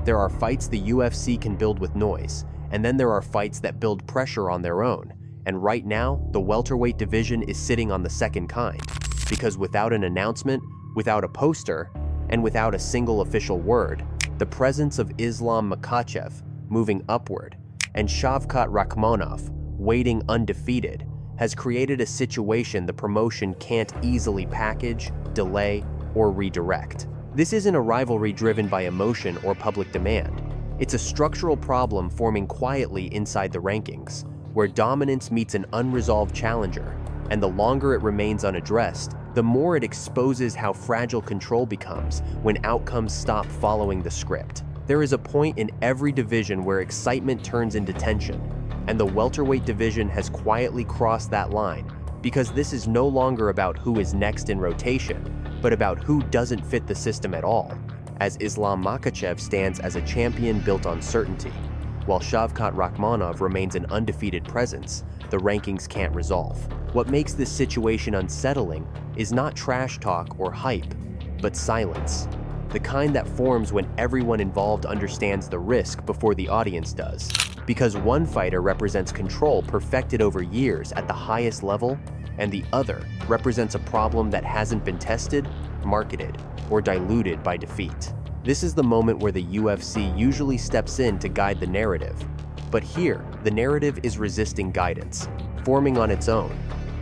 There are fights the UFC can build with noise, and then there are fights that build pressure on their own. And right now, the welterweight division is sitting on the second kind, because without an announcement, without a poster, and without a single official word, the presence of Islam Makhachev moving upward and Shavkat Rakhmonov waiting undefeated has created a situation the promotion can't easily package, delay, or redirect. This isn't a rivalry driven by emotion or public demand. It's a structural problem forming quietly inside the rankings, where dominance meets an unresolved challenger, and the longer it remains unaddressed, the more it exposes how fragile control becomes when outcomes stop following the script. There is a point in every division where excitement turns into tension, and the welterweight division has quietly crossed that line, because this is no longer about who is next in rotation, but about who doesn't fit the system at all, as Islam Makhachev stands as a champion built on certainty, while Shavkat Rakhmonov remains an undefeated presence the rankings can't resolve. What makes this situation unsettling is not trash talk or hype, but silence. The kind that forms when everyone involved understands the risk before the audience does. Because one fighter represents control perfected over years at the highest level, and the other represents a problem that hasn't been tested, marketed, or diluted by defeat. This is the moment where the UFC usually steps in to guide the narrative. But here, the narrative is resisting guidance, forming on its own,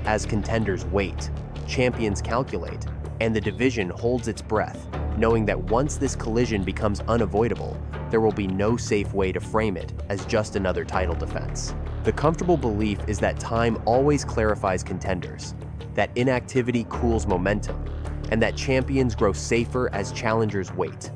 as contenders wait, champions calculate, and the division holds its breath, knowing that once this collision becomes unavoidable, there will be no safe way to frame it as just another title defense. The comfortable belief is that time always clarifies contenders, that inactivity cools momentum, and that champions grow safer as challengers wait.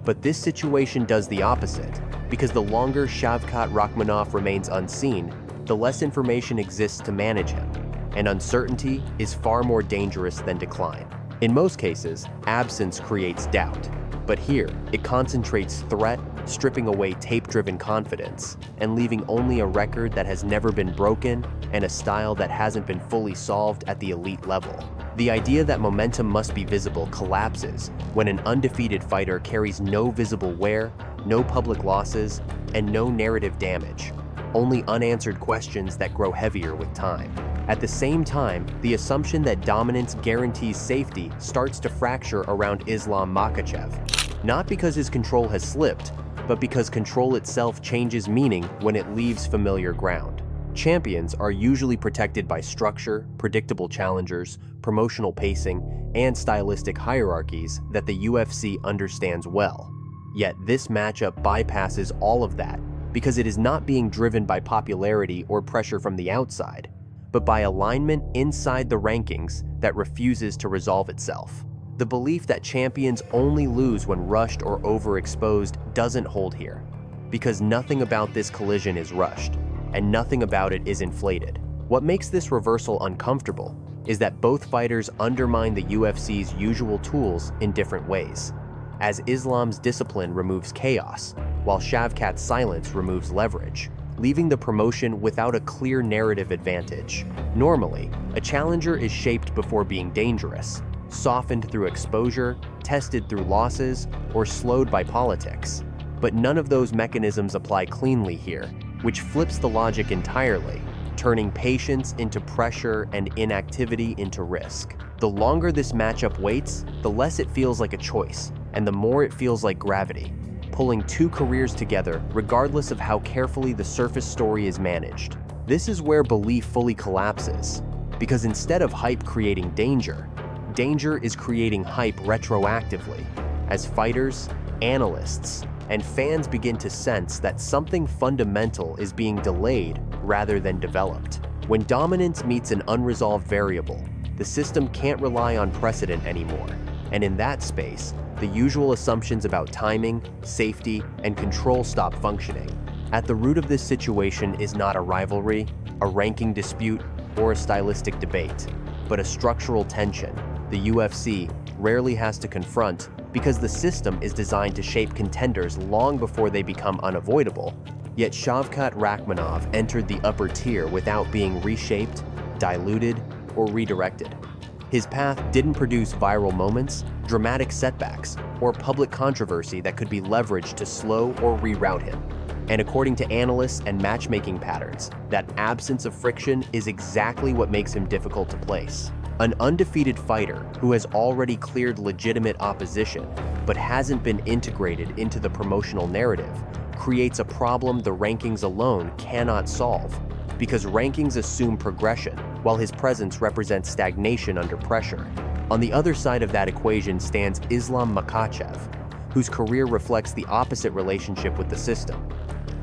But this situation does the opposite, because the longer Shavkat Rakhmonov remains unseen, the less information exists to manage him, and uncertainty is far more dangerous than decline. In most cases, absence creates doubt, but here, it concentrates threat, stripping away tape-driven confidence, and leaving only a record that has never been broken and a style that hasn't been fully solved at the elite level. The idea that momentum must be visible collapses when an undefeated fighter carries no visible wear, no public losses, and no narrative damage, only unanswered questions that grow heavier with time. At the same time, the assumption that dominance guarantees safety starts to fracture around Islam Makhachev, not because his control has slipped, but because control itself changes meaning when it leaves familiar ground. Champions are usually protected by structure, predictable challengers, promotional pacing, and stylistic hierarchies that the UFC understands well. Yet this matchup bypasses all of that because it is not being driven by popularity or pressure from the outside, but by alignment inside the rankings that refuses to resolve itself. The belief that champions only lose when rushed or overexposed doesn't hold here, because nothing about this collision is rushed, and nothing about it is inflated. What makes this reversal uncomfortable is that both fighters undermine the UFC's usual tools in different ways, as Islam's discipline removes chaos, while Shavkat's silence removes leverage, leaving the promotion without a clear narrative advantage. Normally, a challenger is shaped before being dangerous, softened through exposure, tested through losses, or slowed by politics. But none of those mechanisms apply cleanly here, which flips the logic entirely, turning patience into pressure and inactivity into risk. The longer this matchup waits, the less it feels like a choice, and the more it feels like gravity, pulling two careers together regardless of how carefully the surface story is managed. This is where belief fully collapses, because instead of hype creating danger, danger is creating hype retroactively, as fighters, analysts, and fans begin to sense that something fundamental is being delayed rather than developed. When dominance meets an unresolved variable, the system can't rely on precedent anymore, and in that space, the usual assumptions about timing, safety, and control stop functioning. At the root of this situation is not a rivalry, a ranking dispute, or a stylistic debate, but a structural tension the UFC rarely has to confront because the system is designed to shape contenders long before they become unavoidable. Yet Shavkat Rakhmonov entered the upper tier without being reshaped, diluted, or redirected. His path didn't produce viral moments, dramatic setbacks, or public controversy that could be leveraged to slow or reroute him. And according to analysts and matchmaking patterns, that absence of friction is exactly what makes him difficult to place. An undefeated fighter who has already cleared legitimate opposition but hasn't been integrated into the promotional narrative creates a problem the rankings alone cannot solve, because rankings assume progression while his presence represents stagnation under pressure. On the other side of that equation stands Islam Makhachev, whose career reflects the opposite relationship with the system,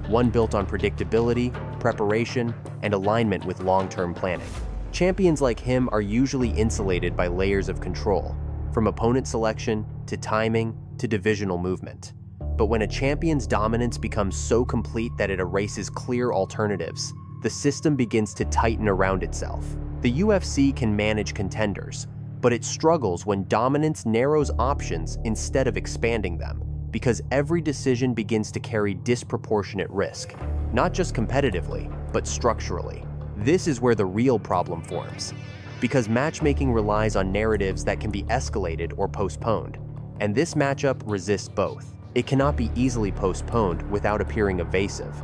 one built on predictability, preparation, and alignment with long-term planning. Champions like him are usually insulated by layers of control, from opponent selection to timing to divisional movement. But when a champion's dominance becomes so complete that it erases clear alternatives, the system begins to tighten around itself. The UFC can manage contenders, but it struggles when dominance narrows options instead of expanding them, because every decision begins to carry disproportionate risk, not just competitively, but structurally. This is where the real problem forms, because matchmaking relies on narratives that can be escalated or postponed, and this matchup resists both. It cannot be easily postponed without appearing evasive,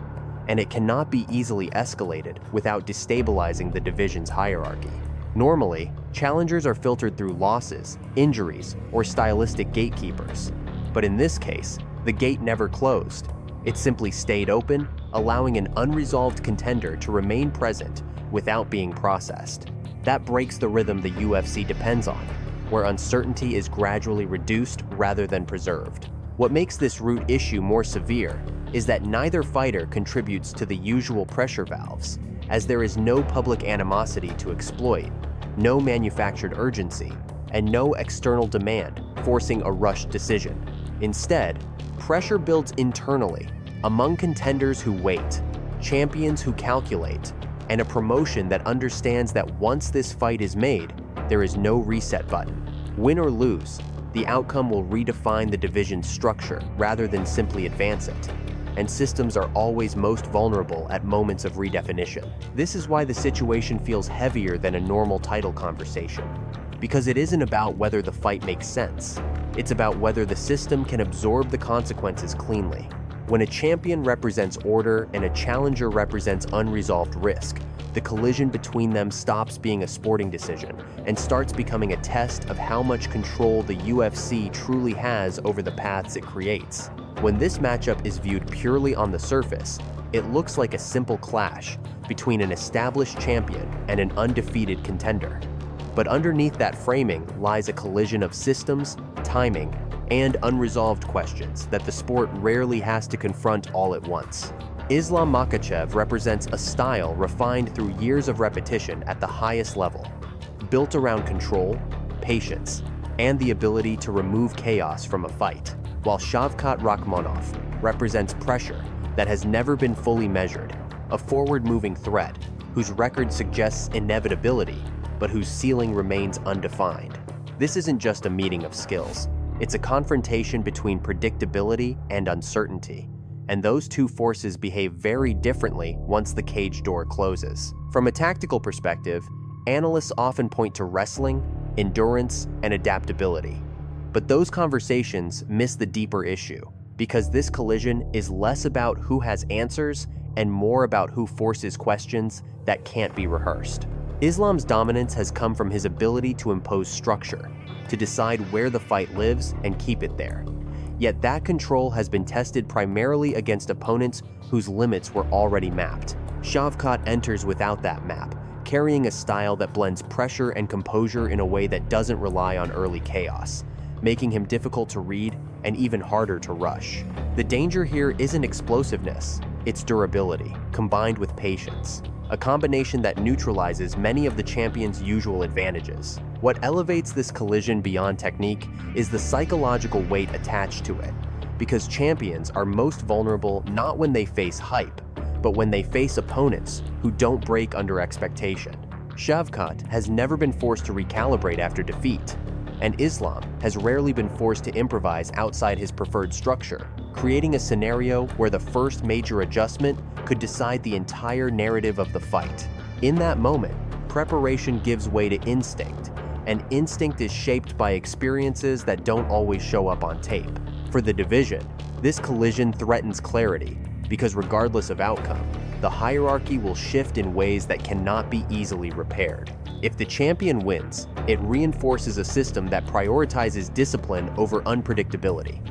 and it cannot be easily escalated without destabilizing the division's hierarchy. Normally, challengers are filtered through losses, injuries, or stylistic gatekeepers, but in this case, the gate never closed. It simply stayed open, allowing an unresolved contender to remain present without being processed. That breaks the rhythm the UFC depends on, where uncertainty is gradually reduced rather than preserved. What makes this root issue more severe is that neither fighter contributes to the usual pressure valves, as there is no public animosity to exploit, no manufactured urgency, and no external demand forcing a rushed decision. Instead, pressure builds internally, among contenders who wait, champions who calculate, and a promotion that understands that once this fight is made, there is no reset button. Win or lose, the outcome will redefine the division's structure rather than simply advance it. And systems are always most vulnerable at moments of redefinition. This is why the situation feels heavier than a normal title conversation, because it isn't about whether the fight makes sense. It's about whether the system can absorb the consequences cleanly. When a champion represents order and a challenger represents unresolved risk, the collision between them stops being a sporting decision and starts becoming a test of how much control the UFC truly has over the paths it creates. When this matchup is viewed purely on the surface, it looks like a simple clash between an established champion and an undefeated contender. But underneath that framing lies a collision of systems, timing, and unresolved questions that the sport rarely has to confront all at once. Islam Makhachev represents a style refined through years of repetition at the highest level, built around control, patience, and the ability to remove chaos from a fight, while Shavkat Rakhmonov represents pressure that has never been fully measured, a forward-moving threat whose record suggests inevitability, but whose ceiling remains undefined. This isn't just a meeting of skills. It's a confrontation between predictability and uncertainty, and those two forces behave very differently once the cage door closes. From a tactical perspective, analysts often point to wrestling, endurance, and adaptability. But those conversations miss the deeper issue, because this collision is less about who has answers and more about who forces questions that can't be rehearsed. Islam's dominance has come from his ability to impose structure, to decide where the fight lives and keep it there. Yet that control has been tested primarily against opponents whose limits were already mapped. Shavkat enters without that map, carrying a style that blends pressure and composure in a way that doesn't rely on early chaos, making him difficult to read and even harder to rush. The danger here isn't explosiveness, it's durability, combined with patience, a combination that neutralizes many of the champion's usual advantages. What elevates this collision beyond technique is the psychological weight attached to it, because champions are most vulnerable not when they face hype, but when they face opponents who don't break under expectation. Shavkat has never been forced to recalibrate after defeat, and Islam has rarely been forced to improvise outside his preferred structure, creating a scenario where the first major adjustment could decide the entire narrative of the fight. In that moment, preparation gives way to instinct, and instinct is shaped by experiences that don't always show up on tape. For the division, this collision threatens clarity, because regardless of outcome, the hierarchy will shift in ways that cannot be easily repaired. If the champion wins, it reinforces a system that prioritizes discipline over unpredictability.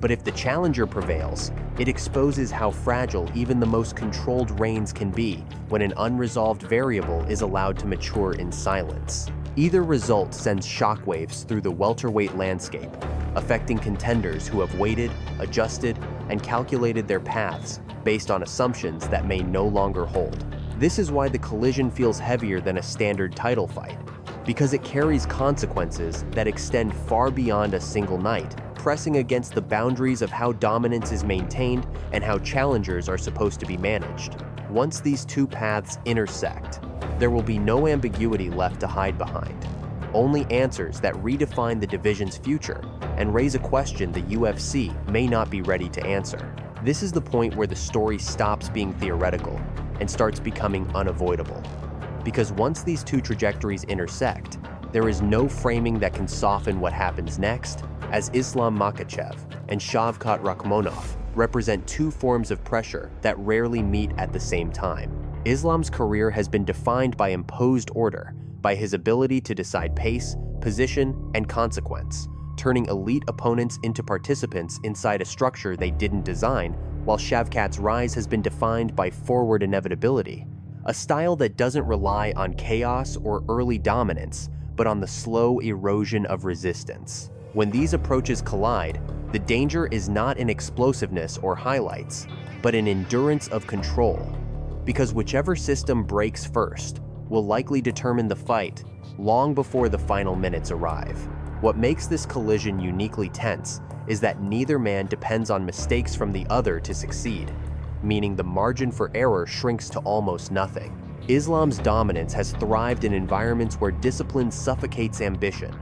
But if the challenger prevails, it exposes how fragile even the most controlled reigns can be when an unresolved variable is allowed to mature in silence. Either result sends shockwaves through the welterweight landscape, affecting contenders who have waited, adjusted, and calculated their paths based on assumptions that may no longer hold. This is why the collision feels heavier than a standard title fight, because it carries consequences that extend far beyond a single night, pressing against the boundaries of how dominance is maintained and how challengers are supposed to be managed. Once these two paths intersect, there will be no ambiguity left to hide behind, only answers that redefine the division's future and raise a question the UFC may not be ready to answer. This is the point where the story stops being theoretical and starts becoming unavoidable. Because once these two trajectories intersect, there is no framing that can soften what happens next, as Islam Makhachev and Shavkat Rakhmonov represent two forms of pressure that rarely meet at the same time. Islam's career has been defined by imposed order, by his ability to decide pace, position, and consequence, turning elite opponents into participants inside a structure they didn't design, while Shavkat's rise has been defined by forward inevitability, a style that doesn't rely on chaos or early dominance, but on the slow erosion of resistance. When these approaches collide, the danger is not in explosiveness or highlights, but in endurance of control, because whichever system breaks first will likely determine the fight long before the final minutes arrive. What makes this collision uniquely tense is that neither man depends on mistakes from the other to succeed, meaning the margin for error shrinks to almost nothing. Islam's dominance has thrived in environments where discipline suffocates ambition,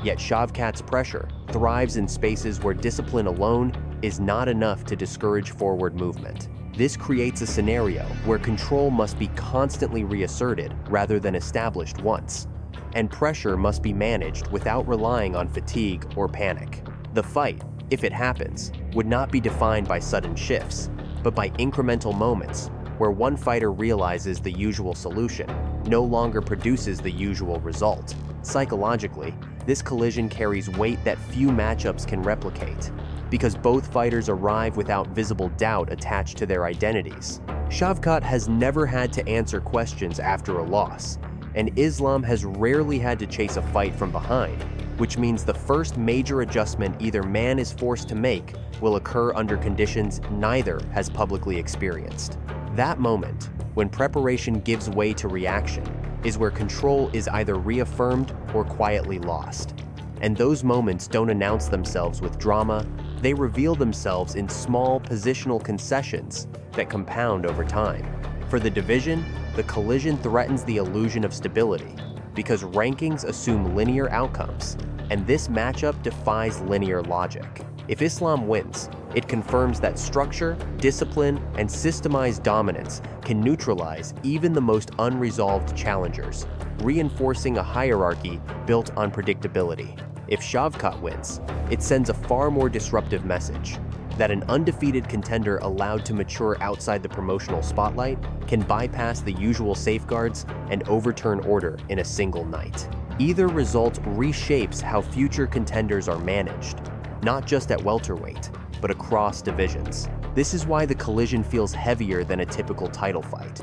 yet Shavkat's pressure thrives in spaces where discipline alone is not enough to discourage forward movement. This creates a scenario where control must be constantly reasserted rather than established once, and pressure must be managed without relying on fatigue or panic. The fight, if it happens, would not be defined by sudden shifts, but by incremental moments where one fighter realizes the usual solution no longer produces the usual result. Psychologically, this collision carries weight that few matchups can replicate, because both fighters arrive without visible doubt attached to their identities. Shavkat has never had to answer questions after a loss, and Islam has rarely had to chase a fight from behind, which means the first major adjustment either man is forced to make will occur under conditions neither has publicly experienced. That moment, when preparation gives way to reaction, is where control is either reaffirmed or quietly lost. And those moments don't announce themselves with drama, they reveal themselves in small positional concessions that compound over time. For the division, the collision threatens the illusion of stability, because rankings assume linear outcomes, and this matchup defies linear logic. If Islam wins, it confirms that structure, discipline, and systemized dominance can neutralize even the most unresolved challengers, reinforcing a hierarchy built on predictability. If Shavkat wins, it sends a far more disruptive message, that an undefeated contender allowed to mature outside the promotional spotlight can bypass the usual safeguards and overturn order in a single night. Either result reshapes how future contenders are managed, not just at welterweight, but across divisions. This is why the collision feels heavier than a typical title fight,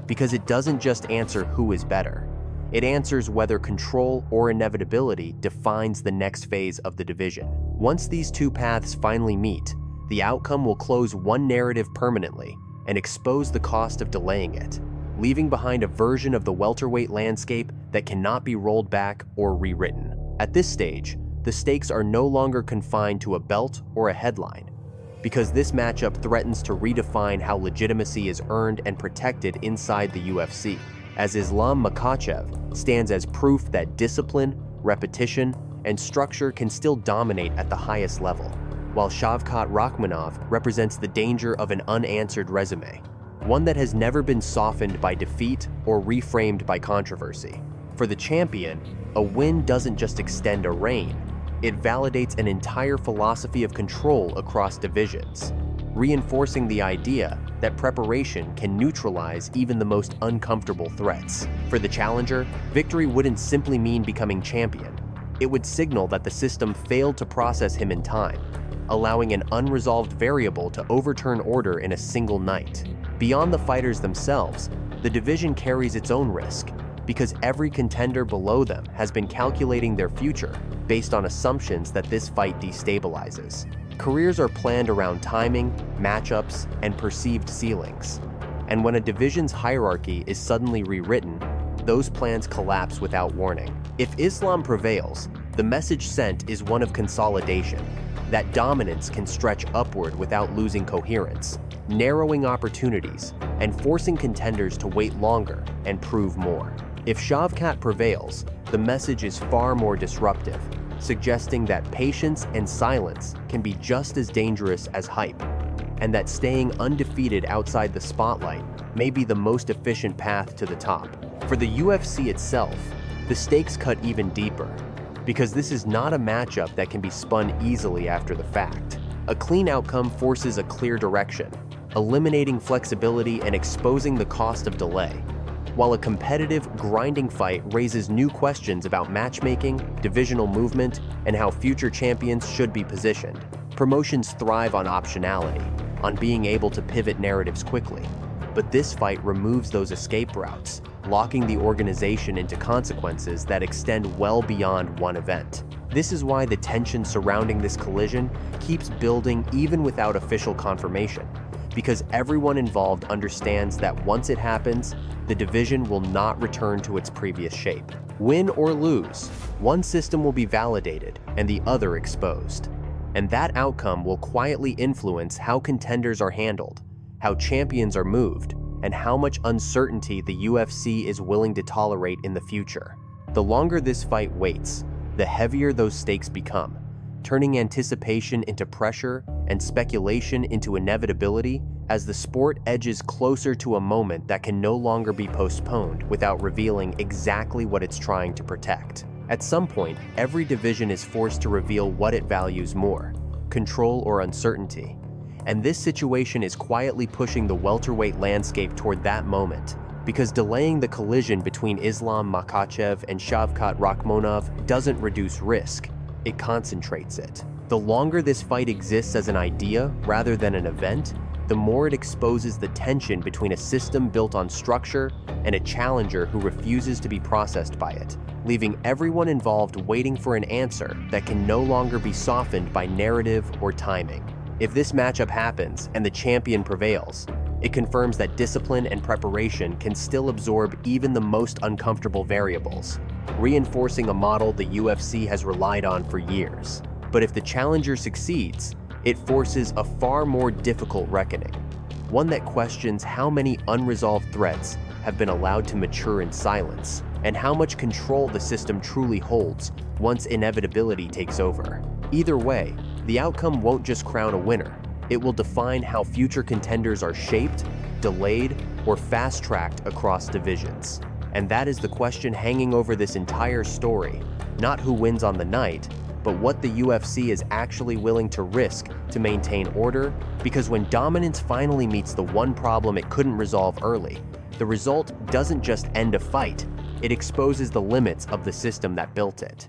because it doesn't just answer who is better. It answers whether control or inevitability defines the next phase of the division. Once these two paths finally meet, the outcome will close one narrative permanently and expose the cost of delaying it, leaving behind a version of the welterweight landscape that cannot be rolled back or rewritten. At this stage, the stakes are no longer confined to a belt or a headline, because this matchup threatens to redefine how legitimacy is earned and protected inside the UFC, as Islam Makhachev stands as proof that discipline, repetition, and structure can still dominate at the highest level, while Shavkat Rakhmonov represents the danger of an unanswered resume, one that has never been softened by defeat or reframed by controversy. For the champion, a win doesn't just extend a reign, it validates an entire philosophy of control across divisions, reinforcing the idea that preparation can neutralize even the most uncomfortable threats. For the challenger, victory wouldn't simply mean becoming champion. It would signal that the system failed to process him in time, allowing an unresolved variable to overturn order in a single night. Beyond the fighters themselves, the division carries its own risk, because every contender below them has been calculating their future based on assumptions that this fight destabilizes. Careers are planned around timing, matchups, and perceived ceilings. And when a division's hierarchy is suddenly rewritten, those plans collapse without warning. If Islam prevails, the message sent is one of consolidation, that dominance can stretch upward without losing coherence, narrowing opportunities, and forcing contenders to wait longer and prove more. If Shavkat prevails, the message is far more disruptive, suggesting that patience and silence can be just as dangerous as hype, and that staying undefeated outside the spotlight may be the most efficient path to the top. For the UFC itself, the stakes cut even deeper, because this is not a matchup that can be spun easily after the fact. A clean outcome forces a clear direction, eliminating flexibility and exposing the cost of delay, while a competitive, grinding fight raises new questions about matchmaking, divisional movement, and how future champions should be positioned. Promotions thrive on optionality, on being able to pivot narratives quickly. But this fight removes those escape routes, locking the organization into consequences that extend well beyond one event. This is why the tension surrounding this collision keeps building even without official confirmation, because everyone involved understands that once it happens, the division will not return to its previous shape. Win or lose, one system will be validated and the other exposed. And that outcome will quietly influence how contenders are handled, how champions are moved, and how much uncertainty the UFC is willing to tolerate in the future. The longer this fight waits, the heavier those stakes become, turning anticipation into pressure and speculation into inevitability as the sport edges closer to a moment that can no longer be postponed without revealing exactly what it's trying to protect. At some point, every division is forced to reveal what it values more, control or uncertainty. And this situation is quietly pushing the welterweight landscape toward that moment, because delaying the collision between Islam Makhachev and Shavkat Rakhmonov doesn't reduce risk, it concentrates it. The longer this fight exists as an idea rather than an event, the more it exposes the tension between a system built on structure and a challenger who refuses to be processed by it, leaving everyone involved waiting for an answer that can no longer be softened by narrative or timing. If this matchup happens and the champion prevails, it confirms that discipline and preparation can still absorb even the most uncomfortable variables, reinforcing a model the UFC has relied on for years. But if the challenger succeeds, it forces a far more difficult reckoning, one that questions how many unresolved threats have been allowed to mature in silence, and how much control the system truly holds once inevitability takes over. Either way, the outcome won't just crown a winner, it will define how future contenders are shaped, delayed, or fast-tracked across divisions. And that is the question hanging over this entire story, not who wins on the night, but what the UFC is actually willing to risk to maintain order, because when dominance finally meets the one problem it couldn't resolve early, the result doesn't just end a fight, it exposes the limits of the system that built it.